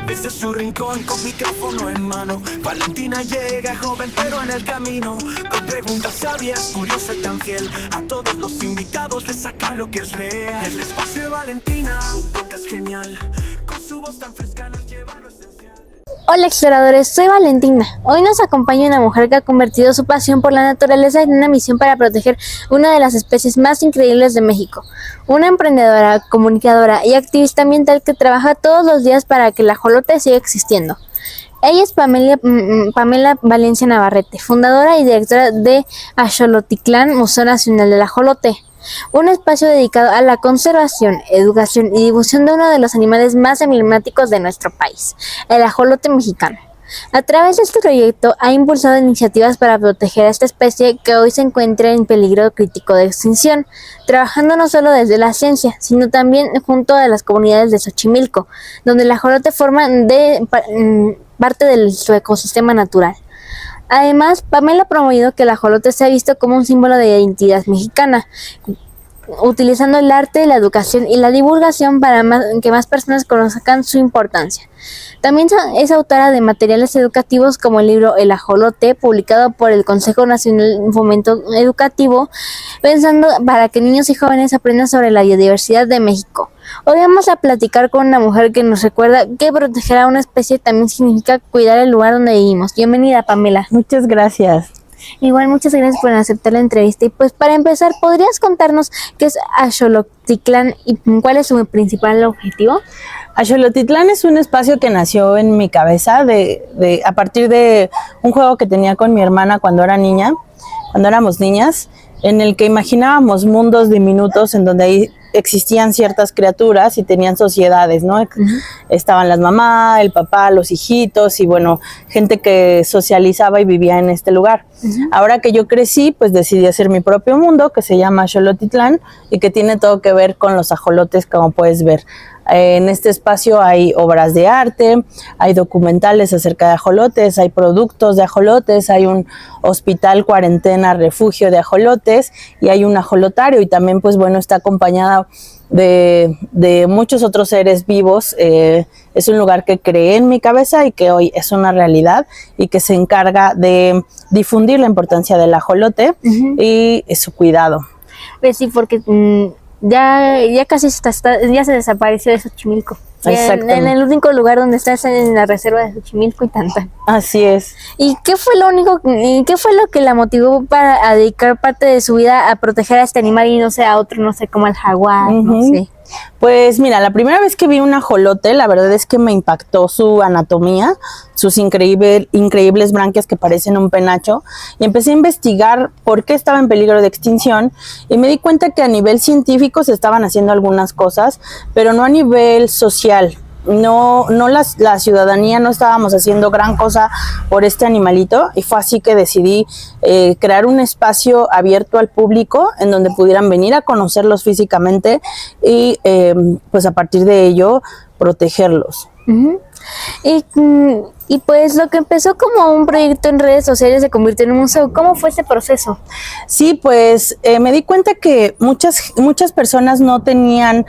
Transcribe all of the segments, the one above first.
Desde su rincón con micrófono en mano, Valentina llega joven pero en el camino, con preguntas sabias, curiosa y tan fiel. A todos los invitados les saca lo que es real. El espacio de Valentina, un podcast genial, con su voz tan fresca nos lleva a lo esencial. Hola exploradores, soy Valentina. Hoy nos acompaña una mujer que ha convertido su pasión por la naturaleza en una misión para proteger una de las especies más increíbles de México. Una emprendedora, comunicadora y activista ambiental que trabaja todos los días para que el ajolote siga existiendo. Ella es Pamela Valencia Navarrete, fundadora y directora de Axolotitlán, Museo Nacional del Ajolote, un espacio dedicado a la conservación, educación y difusión de uno de los animales más emblemáticos de nuestro país, el ajolote mexicano. A través de este proyecto ha impulsado iniciativas para proteger a esta especie que hoy se encuentra en peligro crítico de extinción, trabajando no solo desde la ciencia, sino también junto a las comunidades de Xochimilco, donde el ajolote forma parte de su ecosistema natural. Además, Pamela ha promovido que el ajolote sea visto como un símbolo de identidad mexicana, utilizando el arte, la educación y la divulgación para que más personas conozcan su importancia. También es autora de materiales educativos como el libro El Ajolote, publicado por el Consejo Nacional de Fomento Educativo, pensando para que niños y jóvenes aprendan sobre la biodiversidad de México. Hoy vamos a platicar con una mujer que nos recuerda que proteger a una especie también significa cuidar el lugar donde vivimos. Bienvenida, Pamela. Muchas gracias. Igual, muchas gracias por aceptar la entrevista. Y pues para empezar, ¿podrías contarnos qué es Axolotitlán y cuál es su principal objetivo? Axolotitlán es un espacio que nació en mi cabeza a partir de un juego que tenía con mi hermana cuando éramos niñas, en el que imaginábamos mundos diminutos en donde ahí existían ciertas criaturas y tenían sociedades, ¿no? Estaban las mamás, el papá, los hijitos y bueno, gente que socializaba y vivía en este lugar. Ahora que yo crecí, pues decidí hacer mi propio mundo que se llama Axolotitlán y que tiene todo que ver con los ajolotes, como puedes ver. En este espacio hay obras de arte, hay documentales acerca de ajolotes, hay productos de ajolotes, hay un hospital cuarentena refugio de ajolotes y hay un ajolotario y también pues bueno está acompañada de muchos otros seres vivos. Es un lugar que creé en mi cabeza y que hoy es una realidad y que se encarga de difundir la importancia del ajolote y su cuidado. Pues sí, porque ya casi ya se desapareció de Xochimilco. En el único lugar donde está es en la reserva de Xochimilco y Tantán. Así es. ¿Y qué fue lo que la motivó para dedicar parte de su vida a proteger a este animal y no sé a otro, no sé, como el jaguar, no sé? Pues mira, la primera vez que vi un ajolote, la verdad es que me impactó su anatomía, sus increíbles branquias que parecen un penacho, y empecé a investigar por qué estaba en peligro de extinción y me di cuenta que a nivel científico se estaban haciendo algunas cosas, pero no a nivel social. La ciudadanía no estábamos haciendo gran cosa por este animalito y fue así que decidí crear un espacio abierto al público en donde pudieran venir a conocerlos físicamente y pues a partir de ello protegerlos. Y pues lo que empezó como un proyecto en redes sociales se convirtió en un museo. ¿Cómo fue ese proceso? Sí, pues me di cuenta que muchas personas no tenían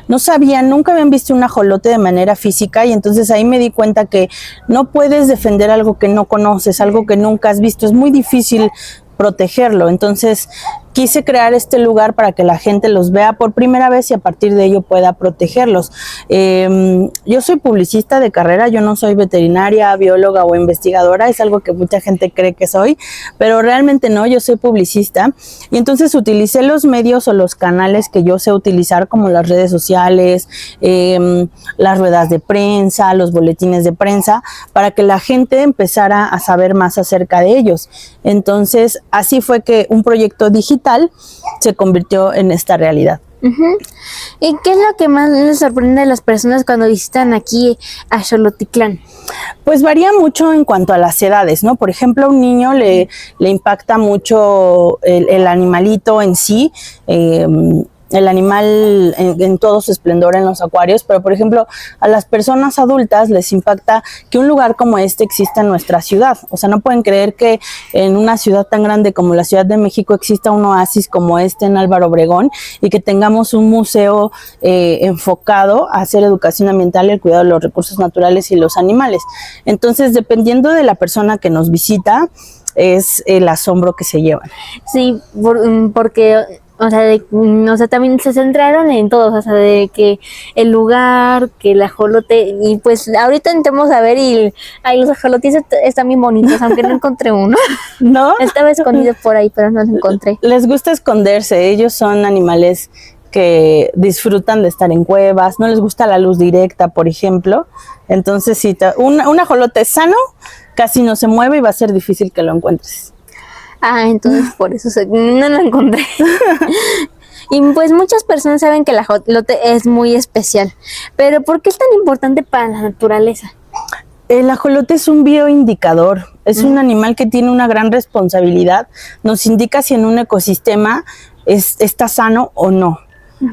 no sabían, nunca habían visto un ajolote de manera física y entonces ahí me di cuenta que no puedes defender algo que no conoces, algo que nunca has visto, es muy difícil protegerlo. Entonces quise crear este lugar para que la gente los vea por primera vez y a partir de ello pueda protegerlos. Yo soy publicista de carrera, yo no soy veterinaria, bióloga o investigadora, es algo que mucha gente cree que soy, pero realmente no, yo soy publicista y entonces utilicé los medios o los canales que yo sé utilizar como las redes sociales, las ruedas de prensa, los boletines de prensa, para que la gente empezara a saber más acerca de ellos. Entonces así fue que un proyecto digital se convirtió en esta realidad. ¿Y qué es lo que más les sorprende a las personas cuando visitan aquí a Axolotitlán? Pues varía mucho en cuanto a las edades, ¿no? Por ejemplo, a un niño le impacta mucho el animalito en sí. el animal en todo su esplendor en los acuarios, pero por ejemplo a las personas adultas les impacta que un lugar como este exista en nuestra ciudad. O sea, no pueden creer que en una ciudad tan grande como la Ciudad de México exista un oasis como este en Álvaro Obregón y que tengamos un museo enfocado a hacer educación ambiental y el cuidado de los recursos naturales y los animales. Entonces, dependiendo de la persona que nos visita, es el asombro que se llevan. Sí, porque, o sea, también se centraron en todo, o sea, de que el lugar, que el ajolote, y pues ahorita entremos a ver y los ajolotes están bien bonitos, aunque no encontré uno. ¿No? Estaba escondido por ahí, pero no lo encontré. Les gusta esconderse, ellos son animales que disfrutan de estar en cuevas, no les gusta la luz directa, por ejemplo. Entonces, si un ajolote sano casi no se mueve y va a ser difícil que lo encuentres. Ah, entonces por eso no lo encontré. Y pues muchas personas saben que el ajolote es muy especial, pero ¿por qué es tan importante para la naturaleza? El ajolote es un bioindicador, es un animal que tiene una gran responsabilidad, nos indica si en un ecosistema está sano o no.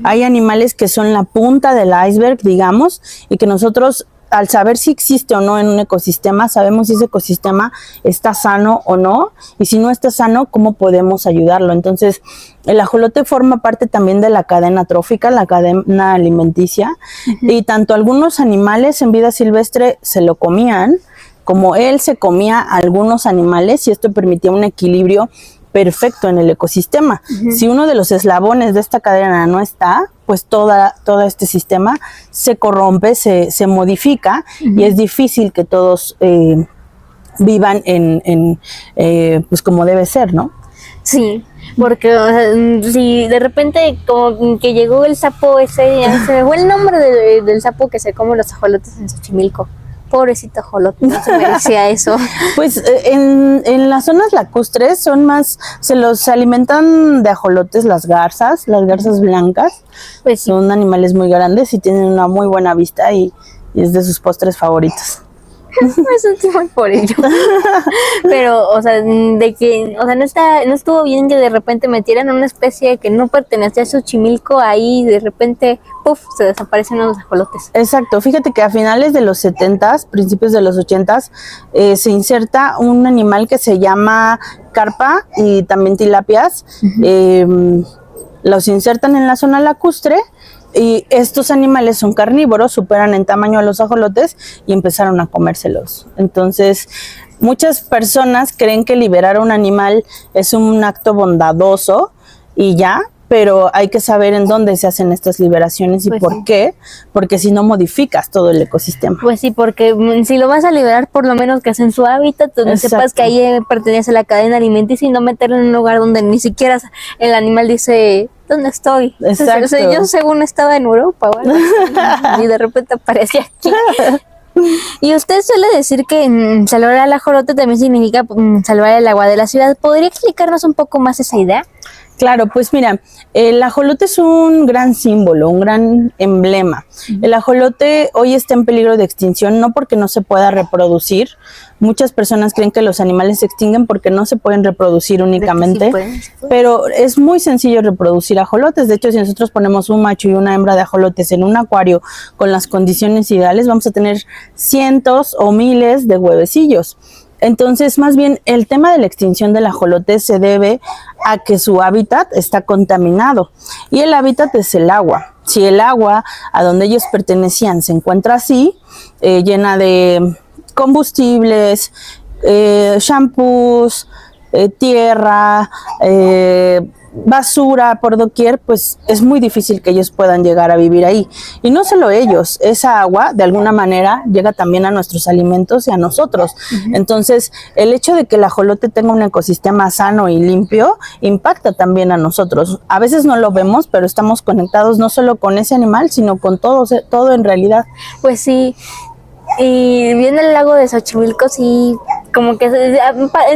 Hay animales que son la punta del iceberg, digamos, y que nosotros, al saber si existe o no en un ecosistema, sabemos si ese ecosistema está sano o no, y si no está sano, cómo podemos ayudarlo. Entonces, el ajolote forma parte también de la cadena trófica, la cadena alimenticia, y tanto algunos animales en vida silvestre se lo comían, como él se comía a algunos animales, y esto permitía un equilibrio perfecto en el ecosistema. Si uno de los eslabones de esta cadena no está, pues todo este sistema se corrompe, se modifica, y es difícil que todos vivan pues como debe ser, ¿no? Sí, porque o sea, si de repente como que llegó el sapo ese, se me fue el nombre del sapo que se come los ajolotes en Xochimilco. Pobrecito ajolote, no se merecía eso. Pues en las zonas lacustres se los alimentan de ajolotes las garzas blancas. Pues sí. Son animales muy grandes y tienen una muy buena vista y es de sus postres favoritos. Me sentí mal por ello. Pero, o sea, no estuvo bien que de repente metieran una especie que no pertenecía a Xochimilco ahí, de repente, ¡puf!, se desaparecen los ajolotes. Exacto, fíjate que a finales de los 70s, principios de los 80s, se inserta un animal que se llama carpa y también tilapias. Los insertan en la zona lacustre. Y estos animales son carnívoros, superan en tamaño a los ajolotes y empezaron a comérselos. Entonces, muchas personas creen que liberar a un animal es un acto bondadoso y ya, pero hay que saber en dónde se hacen estas liberaciones y pues por qué, porque si no modificas todo el ecosistema. Pues sí, porque si lo vas a liberar, por lo menos que es en su hábitat, donde sepas que ahí pertenece a la cadena alimenticia y no meterlo en un lugar donde ni siquiera el animal dice... ¿Dónde estoy? Exacto. O sea, yo según estaba en Europa o algo así, y de repente aparecía aquí. Y usted suele decir que salvar al ajolote también significa salvar el agua de la ciudad. ¿Podría explicarnos un poco más esa idea? Claro, pues mira, el ajolote es un gran símbolo, un gran emblema. El ajolote hoy está en peligro de extinción, no porque no se pueda reproducir. Muchas personas creen que los animales se extinguen porque no se pueden reproducir únicamente, pero es muy sencillo reproducir ajolotes. De hecho, si nosotros ponemos un macho y una hembra de ajolotes en un acuario con las condiciones ideales, vamos a tener cientos o miles de huevecillos. Entonces, más bien, el tema de la extinción del ajolote se debe a que su hábitat está contaminado. Y el hábitat es el agua. Si el agua a donde ellos pertenecían se encuentra así, llena de combustibles, shampoos, tierra, basura por doquier, pues es muy difícil que ellos puedan llegar a vivir ahí. Y no solo ellos, esa agua de alguna manera llega también a nuestros alimentos y a nosotros. Entonces, el hecho de que el ajolote tenga un ecosistema sano y limpio impacta también a nosotros. A veces no lo vemos, pero estamos conectados no solo con ese animal, sino con todo en realidad. Pues sí. Y viendo el lago de Xochimilco, sí, como que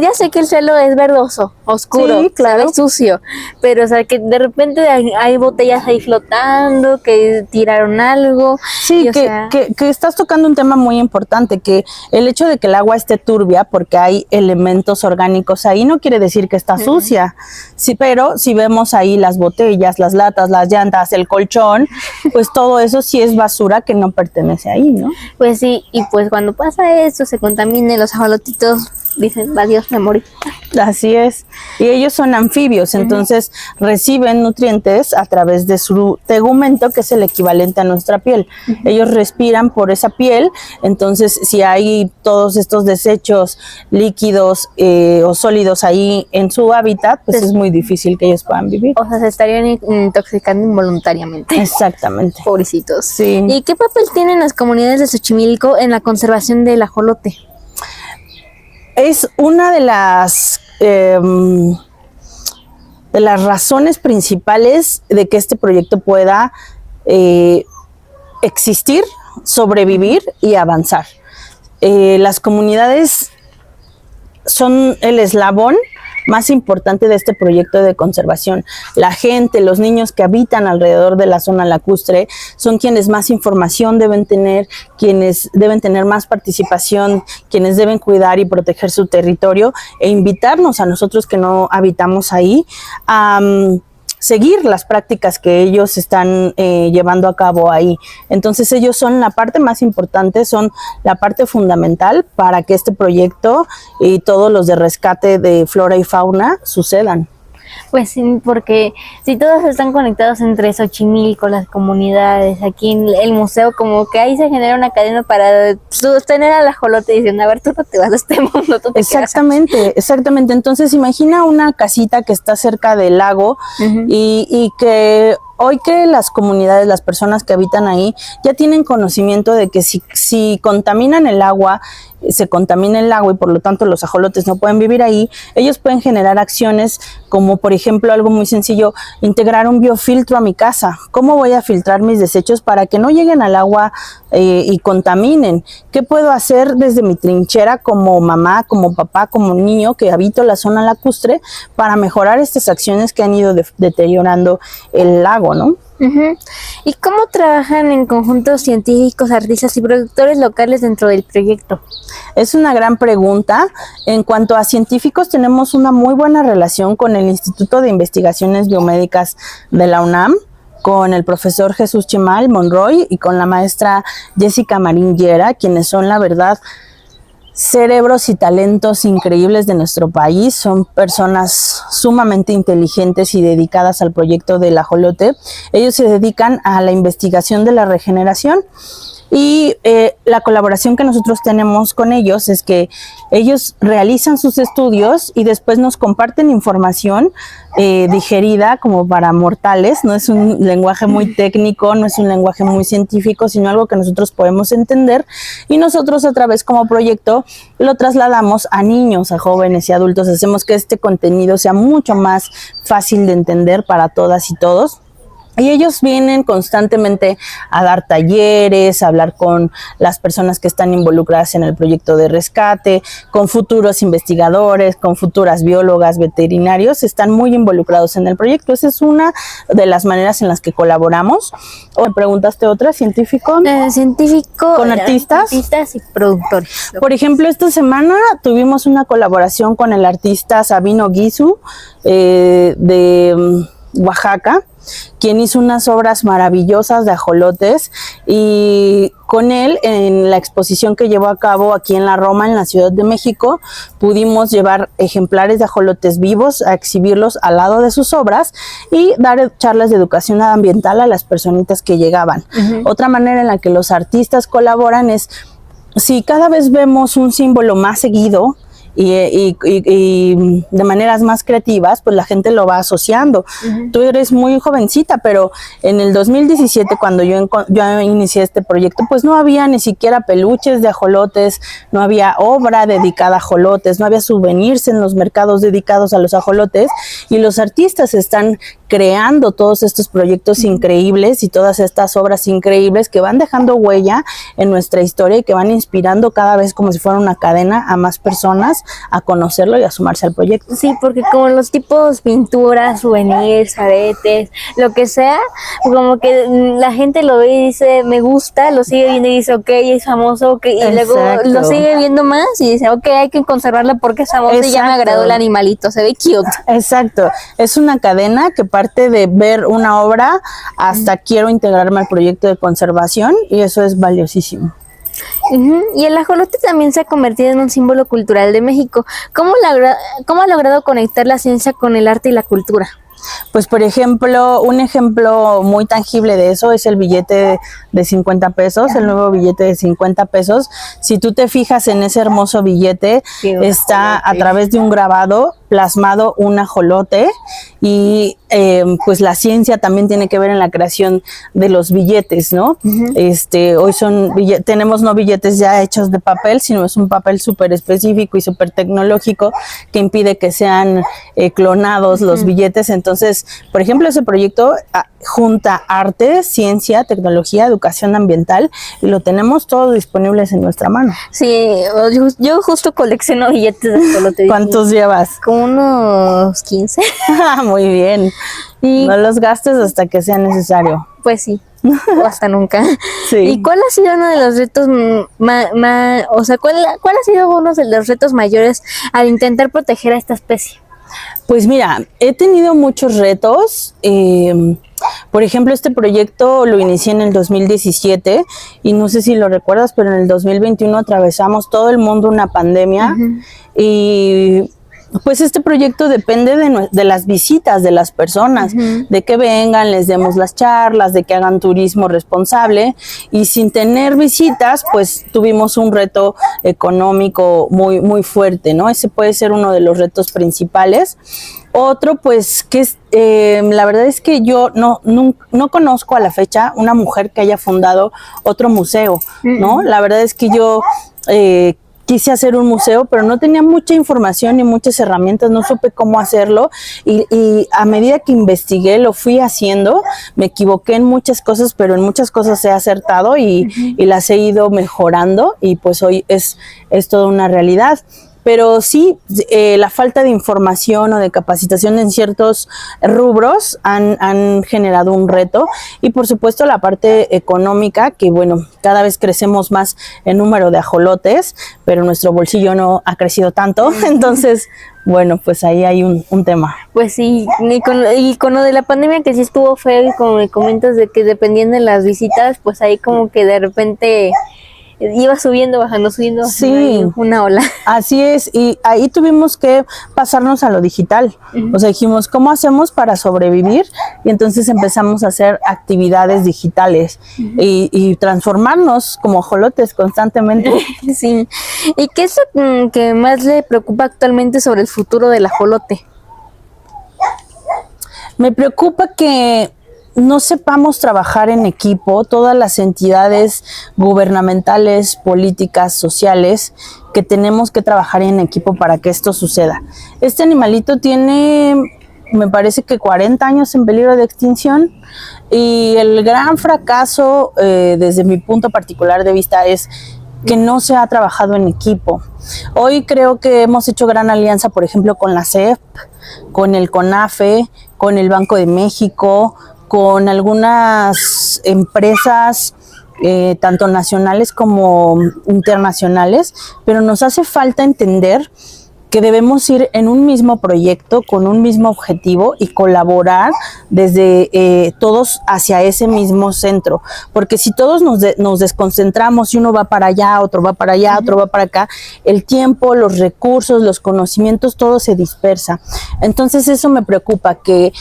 ya sé que el suelo es verdoso, oscuro, Sí, claro. ¿sabes? Sucio, pero o sea que de repente hay botellas ahí flotando, que tiraron algo. Sí, y, o sea, que estás tocando un tema muy importante, que el hecho de que el agua esté turbia porque hay elementos orgánicos ahí no quiere decir que está sucia. Sí, pero si vemos ahí las botellas, las latas, las llantas, el colchón, pues todo eso sí es basura que no pertenece ahí, ¿no? pues sí, y pues cuando pasa eso, se contamina los ajolotitos, dicen, adiós, me morí. Así es. Y ellos son anfibios, entonces reciben nutrientes a través de su tegumento, que es el equivalente a nuestra piel. Ellos respiran por esa piel, entonces si hay todos estos desechos líquidos o sólidos ahí en su hábitat, pues es muy difícil que ellos puedan vivir. O sea, se estarían intoxicando involuntariamente. Exactamente. Pobrecitos. Sí. ¿Y qué papel tienen las comunidades de Xochimilco en la conservación del ajolote? Es una de las razones principales de que este proyecto pueda existir, sobrevivir y avanzar. Las comunidades son el eslabón más importante de este proyecto de conservación. La gente, los niños que habitan alrededor de la zona lacustre son quienes más información deben tener, quienes deben tener más participación, quienes deben cuidar y proteger su territorio e invitarnos a nosotros que no habitamos ahí a seguir las prácticas que ellos están llevando a cabo ahí. Entonces ellos son la parte más importante, son la parte fundamental para que este proyecto y todos los de rescate de flora y fauna sucedan. Pues sí, porque si todos están conectados entre Xochimilco, las comunidades, aquí en el museo, como que ahí se genera una cadena para sostener al ajolote diciendo, a ver, tú no te vas de este mundo, tú te Exactamente, exactamente. Entonces imagina una casita que está cerca del lago y que hoy que las comunidades, las personas que habitan ahí, ya tienen conocimiento de que si contaminan el agua, se contamina el lago y por lo tanto los ajolotes no pueden vivir ahí, ellos pueden generar acciones como por ejemplo algo muy sencillo, integrar un biofiltro a mi casa. ¿Cómo voy a filtrar mis desechos para que no lleguen al agua y contaminen? ¿Qué puedo hacer desde mi trinchera como mamá, como papá, como niño que habito la zona lacustre para mejorar estas acciones que han ido deteriorando el lago, ¿no? ¿Y cómo trabajan en conjunto científicos, artistas y productores locales dentro del proyecto? Es una gran pregunta. En cuanto a científicos, tenemos una muy buena relación con el Instituto de Investigaciones Biomédicas de la UNAM, con el profesor Jesús Chimal Monroy y con la maestra Jessica Marín Llera, quienes son, la verdad, cerebros y talentos increíbles de nuestro país. Son personas sumamente inteligentes y dedicadas al proyecto del ajolote. Ellos se dedican a la investigación de la regeneración y la colaboración que nosotros tenemos con ellos es que ellos realizan sus estudios y después nos comparten información digerida como para mortales. No es un lenguaje muy técnico, no es un lenguaje muy científico, sino algo que nosotros podemos entender, y nosotros a través como proyecto lo trasladamos a niños, a jóvenes y adultos. Hacemos que este contenido sea mucho más fácil de entender para todas y todos. Y ellos vienen constantemente a dar talleres, a hablar con las personas que están involucradas en el proyecto de rescate, con futuros investigadores, con futuras biólogas, veterinarios, están muy involucrados en el proyecto. Esa es una de las maneras en las que colaboramos. ¿O me preguntaste otra, científico? Científico. ¿Con artistas? Artistas y productores. Por ejemplo, esta semana tuvimos una colaboración con el artista Sabino Guizu de Oaxaca, quien hizo unas obras maravillosas de ajolotes, y con él en la exposición que llevó a cabo aquí en la Roma, en la Ciudad de México, pudimos llevar ejemplares de ajolotes vivos a exhibirlos al lado de sus obras y dar charlas de educación ambiental a las personitas que llegaban. Otra manera en la que los artistas colaboran es, si cada vez vemos un símbolo más seguido y de maneras más creativas, pues la gente lo va asociando. Tú eres muy jovencita, pero en el 2017, cuando yo inicié este proyecto, pues no había ni siquiera peluches de ajolotes, no había obra dedicada a ajolotes, no había souvenirs en los mercados dedicados a los ajolotes, y los artistas están creando todos estos proyectos increíbles y todas estas obras increíbles que van dejando huella en nuestra historia y que van inspirando cada vez como si fuera una cadena a más personas a conocerlo y a sumarse al proyecto. Sí, porque como los tipos pinturas, souvenirs, aretes, lo que sea, como que la gente lo ve y dice, me gusta, lo sigue viendo y dice, ok, es famoso, ok, y luego lo sigue viendo más y dice, ok, hay que conservarlo porque es famoso y ya me agradó el animalito, se ve cute. Exacto, es una cadena que parte de ver una obra hasta quiero integrarme al proyecto de conservación y eso es valiosísimo. Y el ajolote también se ha convertido en un símbolo cultural de México. ¿Cómo ha logrado conectar la ciencia con el arte y la cultura? Pues por ejemplo, un ejemplo muy tangible de eso es el billete de 50 pesos, el nuevo billete de 50 pesos. Si tú te fijas en ese hermoso billete, está a través de un grabado plasmado un ajolote y pues la ciencia también tiene que ver en la creación de los billetes, ¿no? Hoy tenemos no billetes ya hechos de papel, sino es un papel súper específico y súper tecnológico que impide que sean clonados los billetes. Entonces, por ejemplo, ese proyecto junta arte, ciencia, tecnología, educación ambiental y lo tenemos todo disponibles en nuestra mano. Sí, yo justo colecciono billetes de ajolote. ¿Cuántos llevas? Como unos 15. Muy bien. Y no los gastes hasta que sea necesario. Pues sí, o hasta nunca. Sí. ¿Y cuál ha sido uno de los retos cuál ha sido uno de los retos mayores al intentar proteger a esta especie? Pues mira, he tenido muchos retos. Por ejemplo, este proyecto lo inicié en el 2017 y no sé si lo recuerdas, pero en el 2021 atravesamos todo el mundo una pandemia y pues este proyecto depende de las visitas de las personas, de que vengan, les demos las charlas, de que hagan turismo responsable y sin tener visitas, pues tuvimos un reto económico muy, muy fuerte, ¿no? Ese puede ser uno de los retos principales. Otro, pues, que es, la verdad es que yo no conozco a la fecha una mujer que haya fundado otro museo, ¿no? La verdad es que yo quise hacer un museo, pero no tenía mucha información ni muchas herramientas, no supe cómo hacerlo y a medida que investigué lo fui haciendo, me equivoqué en muchas cosas, pero en muchas cosas he acertado y las he ido mejorando y pues hoy es toda una realidad. Pero sí, la falta de información o de capacitación en ciertos rubros han generado un reto y por supuesto la parte económica, que bueno, cada vez crecemos más en número de ajolotes, pero nuestro bolsillo no ha crecido tanto, entonces bueno, pues ahí hay un tema. Pues sí, y con lo de la pandemia que sí estuvo feo y como me comentas de que dependiendo de las visitas, pues ahí como que de repente iba subiendo, bajando, sí, una ola. Así es, y ahí tuvimos que pasarnos a lo digital. O sea, dijimos, ¿cómo hacemos para sobrevivir? Y entonces empezamos a hacer actividades digitales y transformarnos como ajolotes constantemente. Sí. ¿Y qué es lo que más le preocupa actualmente sobre el futuro del ajolote? Me preocupa que no sepamos trabajar en equipo, todas las entidades gubernamentales, políticas, sociales, que tenemos que trabajar en equipo para que esto suceda. Este animalito tiene, me parece que 40 años en peligro de extinción y el gran fracaso desde mi punto particular de vista es que no se ha trabajado en equipo. Hoy creo que hemos hecho gran alianza, por ejemplo, con la CEP, con el CONAFE, con el Banco de México, con algunas empresas tanto nacionales como internacionales, pero nos hace falta entender que debemos ir en un mismo proyecto, con un mismo objetivo y colaborar desde todos hacia ese mismo centro, porque si todos nos desconcentramos y uno va para allá, otro va para allá, otro va para acá, el tiempo, los recursos, los conocimientos, todo se dispersa. Entonces eso me preocupa, que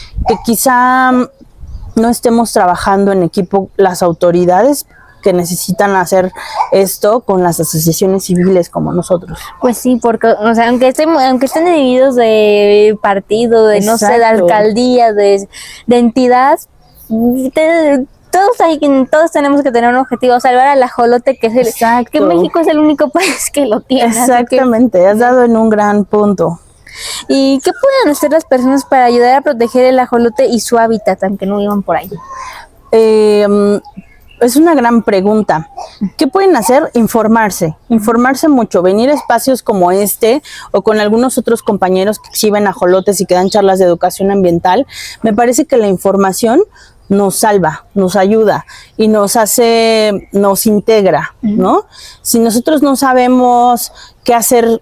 quizá no estemos trabajando en equipo las autoridades que necesitan hacer esto con las asociaciones civiles como nosotros. Pues sí, porque, o sea, aunque estén divididos de partido, de no sé, de alcaldía, de entidad, todos tenemos que tener un objetivo, salvar al ajolote, que es que México es el único país que lo tiene. Exactamente, has dado en un gran punto. ¿Y qué pueden hacer las personas para ayudar a proteger el ajolote y su hábitat, aunque no vivan por ahí? Es una gran pregunta. ¿Qué pueden hacer? Informarse mucho, venir a espacios como este o con algunos otros compañeros que exhiben ajolotes y que dan charlas de educación ambiental. Me parece que la información nos salva, nos ayuda y nos integra, ¿no? Si nosotros no sabemos qué hacer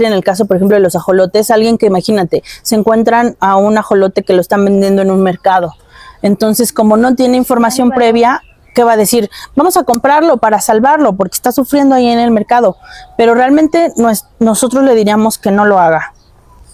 en el caso, por ejemplo, de los ajolotes, alguien que imagínate, se encuentran a un ajolote que lo están vendiendo en un mercado. Entonces, como no tiene información previa, ¿qué va a decir? Vamos a comprarlo para salvarlo porque está sufriendo ahí en el mercado. Pero realmente nosotros le diríamos que no lo haga,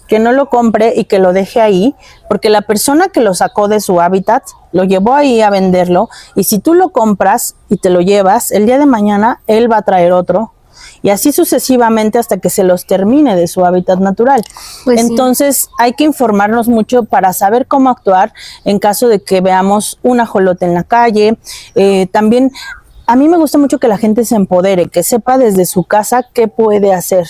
que no lo compre y que lo deje ahí, porque la persona que lo sacó de su hábitat lo llevó ahí a venderlo, y si tú lo compras y te lo llevas, el día de mañana él va a traer otro, y así sucesivamente hasta que se los termine de su hábitat natural. Pues entonces sí, hay que informarnos mucho para saber cómo actuar en caso de que veamos un ajolote en la calle. También a mí me gusta mucho que la gente se empodere, que sepa desde su casa qué puede hacer.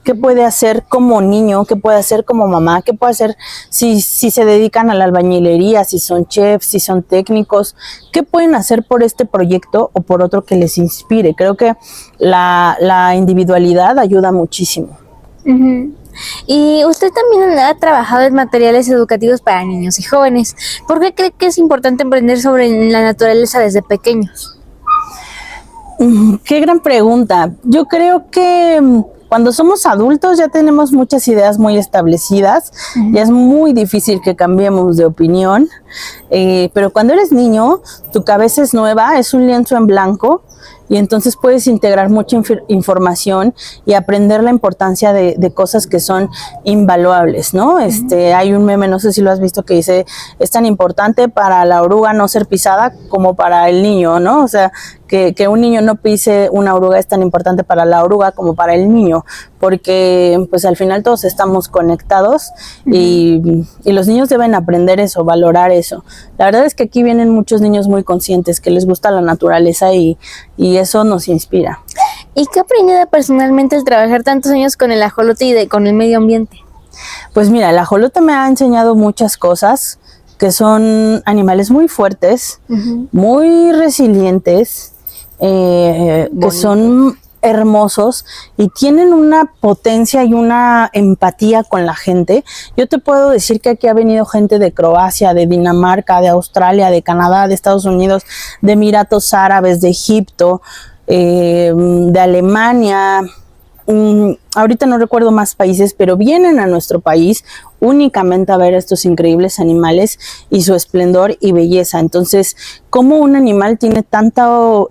¿Qué puede hacer como niño? ¿Qué puede hacer como mamá? ¿Qué puede hacer si se dedican a la albañilería, si son chefs, si son técnicos? ¿Qué pueden hacer por este proyecto o por otro que les inspire? Creo que la individualidad ayuda muchísimo. Y usted también ha trabajado en materiales educativos para niños y jóvenes. ¿Por qué cree que es importante aprender sobre la naturaleza desde pequeños? Qué gran pregunta. Yo creo que cuando somos adultos ya tenemos muchas ideas muy establecidas, ya es muy difícil que cambiemos de opinión, pero cuando eres niño, tu cabeza es nueva, es un lienzo en blanco, y entonces puedes integrar mucha información y aprender la importancia de cosas que son invaluables, ¿no? Hay un meme, no sé si lo has visto, que dice, es tan importante para la oruga no ser pisada como para el niño, ¿no? O sea, que un niño no pise una oruga es tan importante para la oruga como para el niño, porque pues al final todos estamos conectados y los niños deben aprender eso, valorar eso. La verdad es que aquí vienen muchos niños muy conscientes, que les gusta la naturaleza y eso nos inspira. ¿Y qué ha aprendido personalmente al trabajar tantos años con el ajolote y con el medio ambiente? Pues mira, el ajolote me ha enseñado muchas cosas, que son animales muy fuertes, muy resilientes, que son hermosos y tienen una potencia y una empatía con la gente. Yo te puedo decir que aquí ha venido gente de Croacia, de Dinamarca, de Australia, de Canadá, de Estados Unidos, de Emiratos Árabes, de Egipto, de Alemania. Ahorita no recuerdo más países, pero vienen a nuestro país únicamente a ver estos increíbles animales y su esplendor y belleza. Entonces, ¿cómo un animal tiene tanto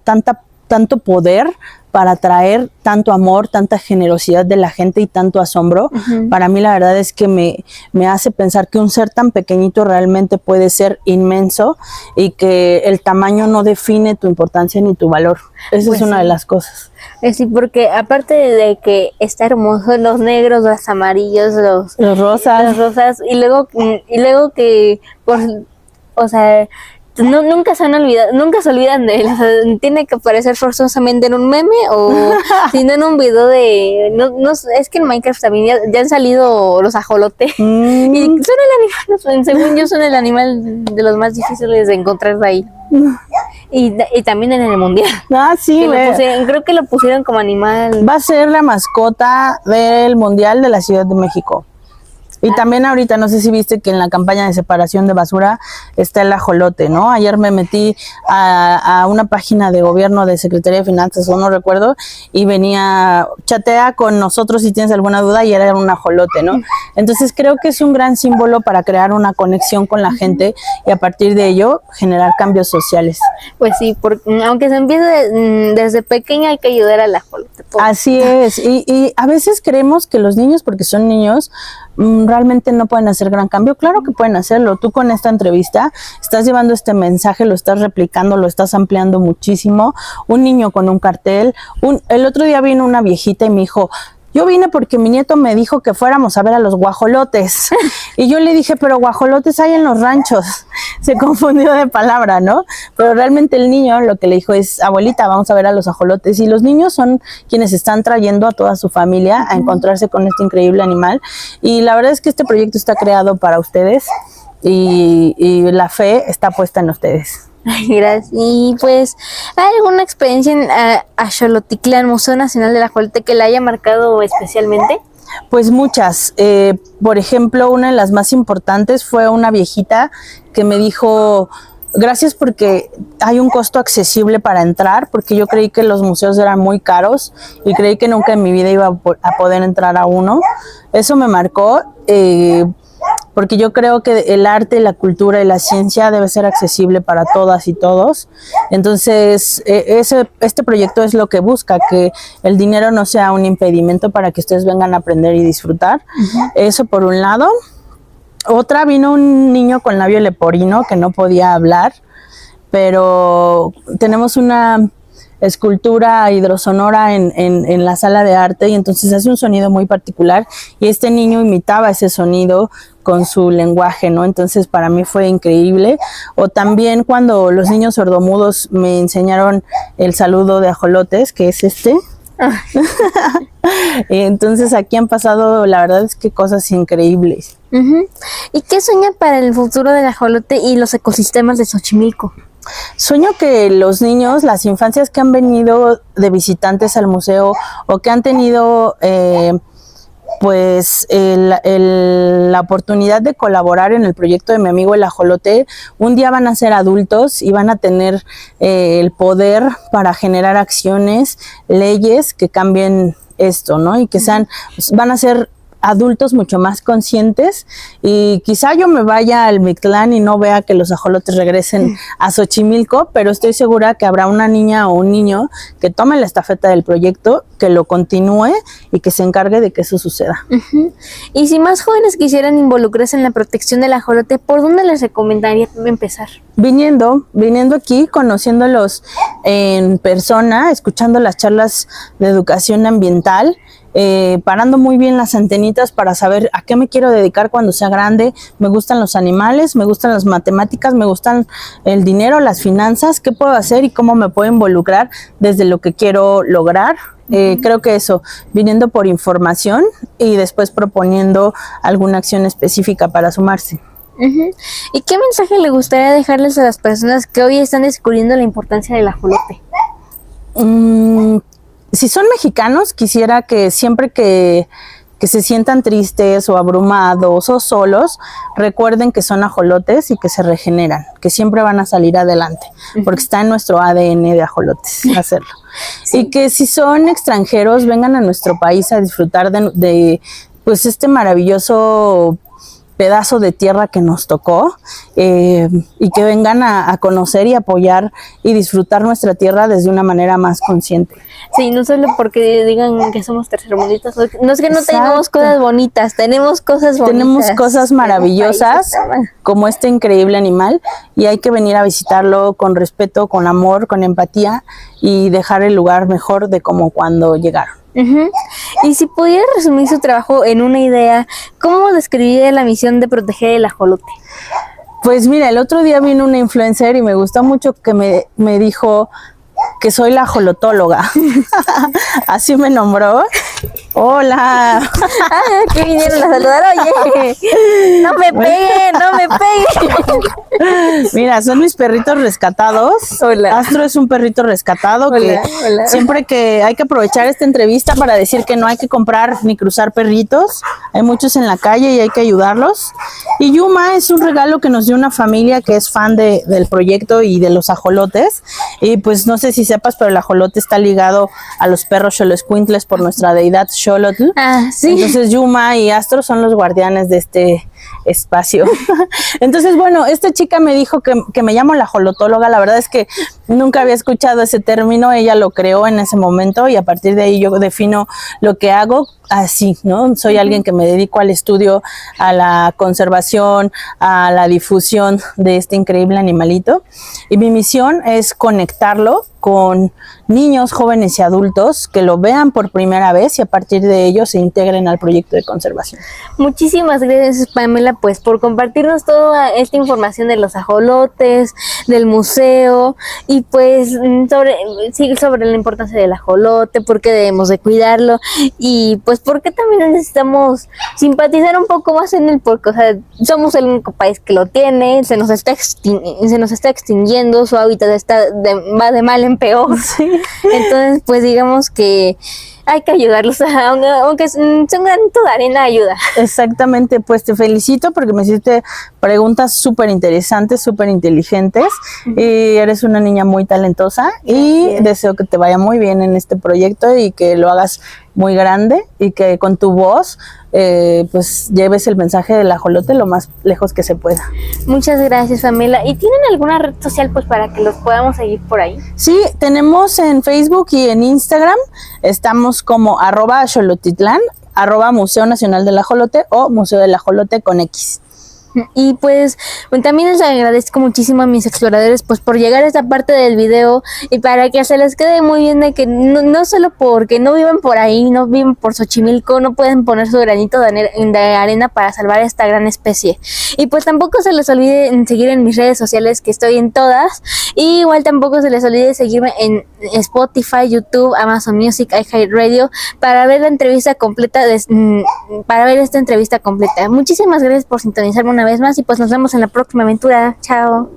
poder para atraer tanto amor, tanta generosidad de la gente y tanto asombro? Para mí la verdad es que me hace pensar que un ser tan pequeñito realmente puede ser inmenso y que el tamaño no define tu importancia ni tu valor. Esa es una de las cosas. Sí, porque aparte de que está hermoso, los negros, los amarillos, los rosas, y luego que, o sea, nunca se olvidan de él. O sea, tiene que aparecer forzosamente en un meme o si no en un video de es que en Minecraft también ya han salido los ajolotes y son el animal, según yo, son el animal de los más difíciles de encontrar de ahí. Y también en el mundial. Sí, creo que lo pusieron como animal. Va a ser la mascota del mundial de la Ciudad de México. Y también ahorita, no sé si viste que en la campaña de separación de basura está el ajolote, ¿no? Ayer me metí a una página de gobierno de Secretaría de Finanzas, o no recuerdo, y chatea con nosotros si tienes alguna duda, y era un ajolote, ¿no? Entonces creo que es un gran símbolo para crear una conexión con la gente y a partir de ello generar cambios sociales. Pues sí, aunque se empiece desde pequeña, hay que ayudar al ajolote. Así es, y a veces creemos que los niños, porque son niños, realmente no pueden hacer gran cambio. Claro que pueden hacerlo. Tú con esta entrevista estás llevando este mensaje, lo estás replicando, lo estás ampliando muchísimo. Un niño con un cartel. El otro día vino una viejita y me dijo, yo vine porque mi nieto me dijo que fuéramos a ver a los guajolotes. Y yo le dije, pero guajolotes hay en los ranchos. Se confundió de palabra, ¿no? Pero realmente el niño lo que le dijo es, abuelita, vamos a ver a los ajolotes. Y los niños son quienes están trayendo a toda su familia a encontrarse con este increíble animal. Y la verdad es que este proyecto está creado para ustedes y la fe está puesta en ustedes. Ay, gracias. Y pues, ¿hay alguna experiencia en Axolotitlán, Museo Nacional del Ajolote, que la haya marcado especialmente? Pues muchas. Por ejemplo, una de las más importantes fue una viejita que me dijo, gracias porque hay un costo accesible para entrar, porque yo creí que los museos eran muy caros y creí que nunca en mi vida iba a poder entrar a uno. Eso me marcó. Porque yo creo que el arte, la cultura y la ciencia debe ser accesible para todas y todos. Entonces, este proyecto es lo que busca, que el dinero no sea un impedimento para que ustedes vengan a aprender y disfrutar. Eso por un lado. Otra, vino un niño con labio leporino que no podía hablar, pero tenemos una escultura hidrosonora en la sala de arte y entonces hace un sonido muy particular y este niño imitaba ese sonido con su lenguaje, ¿no? Entonces para mí fue increíble. O también cuando los niños sordomudos me enseñaron el saludo de ajolotes, que es este. Entonces aquí han pasado, la verdad es que cosas increíbles. ¿Y qué sueña para el futuro del ajolote y los ecosistemas de Xochimilco? Sueño que los niños, las infancias que han venido de visitantes al museo o que han tenido la oportunidad de colaborar en el proyecto de mi amigo el ajolote, un día van a ser adultos y van a tener el poder para generar acciones, leyes que cambien esto, ¿no? Y que van a ser adultos mucho más conscientes y quizá yo me vaya al Mictlán y no vea que los ajolotes regresen a Xochimilco, pero estoy segura que habrá una niña o un niño que tome la estafeta del proyecto, que lo continúe y que se encargue de que eso suceda. Y si más jóvenes quisieran involucrarse en la protección del ajolote, ¿por dónde les recomendaría empezar? Viniendo aquí, conociéndolos en persona, escuchando las charlas de educación ambiental, parando muy bien las antenitas para saber a qué me quiero dedicar cuando sea grande. Me gustan los animales, me gustan las matemáticas, me gustan el dinero, las finanzas, qué puedo hacer y cómo me puedo involucrar desde lo que quiero lograr. Creo que eso, viniendo por información y después proponiendo alguna acción específica para sumarse. ¿Y qué mensaje le gustaría dejarles a las personas que hoy están descubriendo la importancia del ajolote? Si son mexicanos, quisiera que siempre que se sientan tristes o abrumados o solos, recuerden que son ajolotes y que se regeneran, que siempre van a salir adelante, porque está en nuestro ADN de ajolotes hacerlo. Sí. Y que si son extranjeros, vengan a nuestro país a disfrutar de pues este maravilloso pedazo de tierra que nos tocó y que vengan a conocer y apoyar y disfrutar nuestra tierra desde una manera más consciente. Sí, no solo porque digan que somos tercermundistas, no es que no tengamos cosas bonitas, tenemos cosas bonitas. Tenemos cosas maravillosas como este increíble animal y hay que venir a visitarlo con respeto, con amor, con empatía y dejar el lugar mejor de como cuando llegaron. Y si pudiera resumir su trabajo en una idea, ¿cómo describiría la misión de proteger el ajolote? Pues mira, el otro día vino una influencer y me gustó mucho que me dijo que soy la ajolotóloga. Así me nombró. Hola. Que vinieron a saludar. Oye, no me peguen. Mira, son mis perritos rescatados. Hola. Astro es un perrito rescatado. Hola. Siempre que hay que aprovechar esta entrevista para decir que no hay que comprar ni cruzar perritos. Hay muchos en la calle y hay que ayudarlos. Y Yuma es un regalo que nos dio una familia que es fan del proyecto y de los ajolotes. Y pues no sé si sepas, pero el ajolote está ligado a los perros xoloescuintles por nuestra deidad Xolotl. Sí. Entonces Yuma y Astro son los guardianes de espacio. Entonces, bueno, esta chica me dijo que me llamo la ajolotóloga. La verdad es que nunca había escuchado ese término, ella lo creó en ese momento y a partir de ahí yo defino lo que hago así, ¿no? Soy alguien que me dedico al estudio, a la conservación, a la difusión de este increíble animalito, y mi misión es conectarlo con niños, jóvenes y adultos que lo vean por primera vez y a partir de ello se integren al proyecto de conservación. Muchísimas gracias, Pamela, pues por compartirnos toda esta información de los ajolotes, del museo y pues sobre la importancia del ajolote, por qué debemos de cuidarlo y pues por qué también necesitamos simpatizar un poco más en él, porque o sea, somos el único país que lo tiene, se nos está extinguiendo, su hábitat va de mal en peor. Sí. Entonces, pues digamos que hay que ayudarlos, aunque es un granito de arena, ayuda. Exactamente, pues te felicito porque me hiciste preguntas súper interesantes, súper inteligentes, y eres una niña muy talentosa y deseo que te vaya muy bien en este proyecto y que lo hagas muy grande y que con tu voz pues lleves el mensaje del ajolote lo más lejos que se pueda. Muchas gracias, Pamela. ¿Y tienen alguna red social pues para que los podamos seguir por ahí? Sí, tenemos en Facebook y en Instagram, estamos como @axolotitlán, Museo Nacional del Ajolote o Museo del Ajolote con X. Y pues también les agradezco muchísimo a mis exploradores pues por llegar a esta parte del video y para que se les quede muy bien de que no solo porque no viven por ahí, no viven por Xochimilco, no pueden poner su granito de arena para salvar esta gran especie. Y pues tampoco se les olvide seguir en mis redes sociales, que estoy en todas, y igual tampoco se les olvide seguirme en Spotify, YouTube, Amazon Music, iHeartRadio para ver la entrevista completa, para ver esta entrevista completa. Muchísimas gracias por sintonizarme una vez más y pues nos vemos en la próxima aventura. Chao.